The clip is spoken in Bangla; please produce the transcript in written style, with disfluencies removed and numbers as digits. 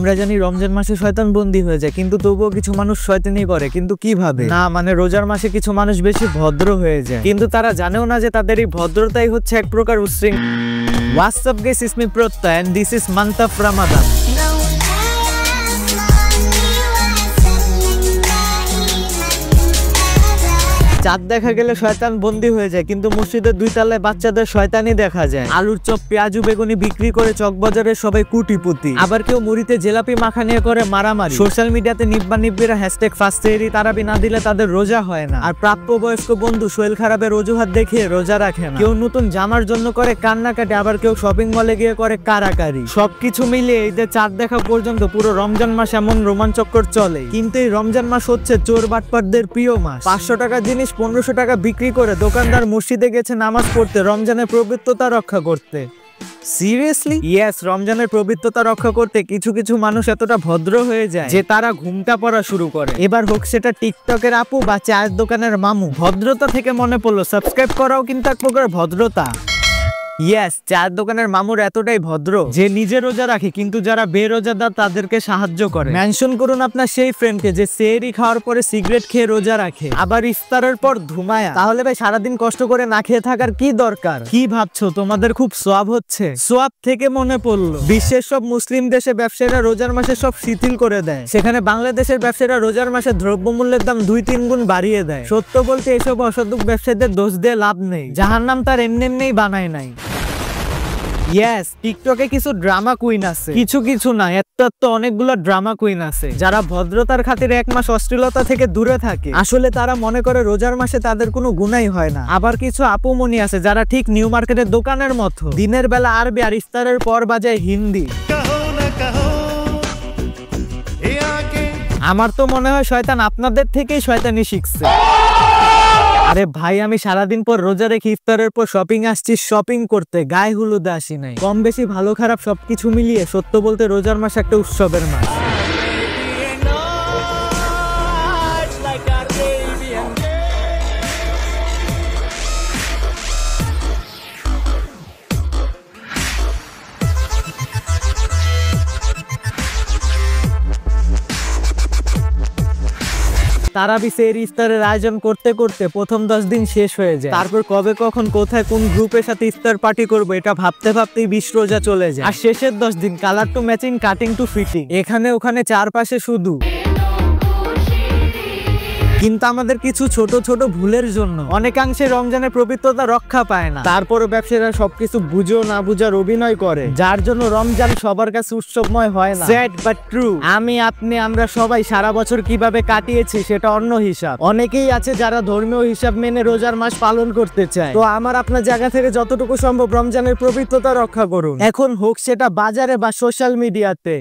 আমরা জানি রমজান মাসে শয়তান বন্দী হয়ে যায়, কিন্তু তবুও কিছু মানুষ শয়তানি করে। কিন্তু কিভাবে? না মানে রোজার মাসে কিছু মানুষ বেশি ভদ্র হয়ে যায়, কিন্তু তারা জানেও না যে তাদের এই ভদ্রতাই হচ্ছে এক প্রকার উশৃঙ্খলা। What's up guys, it's me Protta and this is month of Ramadan. চাঁদ দেখা গেলে শয়তান বন্দী হয়ে যায়, কিন্তু মসজিদের দুই তলায় বাচ্চাদের শয়তানি দেখা যায়। আলুর চপ, পেঁয়াজু, বেগুনি বিক্রি করে চকবাজারে সবাই কুটিপুতি। আবার কেউ মুড়িতে জেলাপি মাখা নিয়ে করে মারামারি। সোশ্যাল মিডিয়াতে নিব্বিরা #ফাস্টেরি তারাবি না দিলে তাদের রোজা হয় না। আর প্রাপ্তবয়স্ক বন্ধু শরীর খারাপের অজুহাত দেখিয়ে রোজা রাখে না। কেউ নতুন জামার জন্য করে কান্নাকাটি, আবার কেউ শপিং মলে গিয়ে করে কারাকারি। সবকিছু মিলিয়ে ঈদের চাঁদ দেখা পর্যন্ত পুরো রমজান মাস এমন রোমাঞ্চকর চলে। কিন্তু এই রমজান মাস হচ্ছে চোর বাটপারদের প্রিয় মাস। 500 টাকার জিনিস 1500 টাকা বিক্রি করে দোকানদার মসজিদে গেছে নামাজ পড়তে, রমজানের পবিত্রতা রক্ষা করতে। সিরিয়াসলি? ইয়েস, রমজানের পবিত্রতা রক্ষা করতে কিছু কিছু মানুষ এতটা ভদ্র হয়ে যায় যে তারা ঘুমটা পড়া শুরু করে। এবার হোক সেটা টিকটকের আপু বা চায়ের দোকানের মামু। ভদ্রতা থেকে মনে পড়লো, সাবস্ক্রাইব করাও কিন্তু এক প্রকার ভদ্রতা। ইয়েস, চায়ের দোকানের মামুর এতটাই ভদ্র যে নিজে রোজা রাখে, কিন্তু যারা বেরোজাদার তাদেরকে সাহায্য করে। মেনশন করুন আপনার সেই ফ্রেন্ডকে যে সেহরি খাওয়ার পরে সিগারেট খেয়ে রোজা রাখে, আবার ইফতারের পর ধুমায়া। তাহলে ভাই সারাদিন কষ্ট করে না খেয়ে থাকার কি দরকার? কি ভাবছো তোমাদের খুব সোয়াব হচ্ছে? সোয়াব থেকে মনে পড়লো, বিশ্বের সব মুসলিম দেশে ব্যবসায়ীরা রোজার মাসে সব শিথিল করে দেয়, সেখানে বাংলাদেশের ব্যবসায়ীরা রোজার মাসে দ্রব্যমূল্যের দাম 2-3 গুণ বাড়িয়ে দেয়। সত্য বলতে এসব অসাধু ব্যবসায়ীদের দোষ দিয়ে লাভ নেই, জাহান্নাম তার এমনিই বানায় নাই। ইয়েস, টিকটকে কিছু ড্রামা কুইন আছে, কিছু না, এত অনেকগুলো ড্রামা কুইন আছে যারা ভদ্রতার খাতিরে 1 মাস অশ্লীলতা থেকে দূরে থাকে। আসলে তারা মনে করে রোজার মাসে তাদের কোনো গুনাই হয় না। আবার কিছু আপুমনি আছে যারা ঠিক নিউ মার্কেটের দোকানের মতো দিনের বেলা আরবি আর ইফতারের পর বাজায় হিন্দি। আমার তো মনে হয় শয়তান আপনাদের থেকেই শয়তানি শিখছে। আরে ভাই, আমি সারাদিন পর রোজা রেখে ইফতারের পর শপিং আসছি শপিং করতে, গায়ে হলুদে আসি নাই। কম বেশি ভালো খারাপ সবকিছু মিলিয়ে সত্য বলতে রোজার মাস একটা উৎসবের মাস। তারাবি সেহরি ইফতারের আয়োজন করতে করতে প্রথম 10 দিন শেষ হয়ে যায়। তারপর কবে কখন কোথায় কোন গ্রুপের সাথে ইফতার পার্টি করবো এটা ভাবতে ভাবতেই 20 রোজা চলে যায়। আর শেষের 10 দিন colour two matching, cutting to fitting, এখানে ওখানে চারপাশে শুধু। কিন্তু আমাদের কিছু ছোট ছোট ভুলের জন্য অনেকাংশে রমজানের পবিত্রতা রক্ষা পায় না। তারপরও ব্যবসায়ীরা সবকিছু বুঝেও না বুঝার অভিনয় করে, যার জন্য রমজান সবার কাছে উৎসবময় হয় না। Sad but true. আমি, আপনি, আমরা সবাই সারা বছর কিভাবে কাটিয়েছি সেটা অন্য হিসাব। অনেকেই আছে যারা ধর্মীয় হিসাব মেনে রোজার মাস পালন করতে চায়। তো আমার আপনার জায়গা থেকে যতটুকু সম্ভব রমজানের পবিত্রতা রক্ষা করুন, এখন হোক সেটা বাজারে বা সোশ্যাল মিডিয়াতে।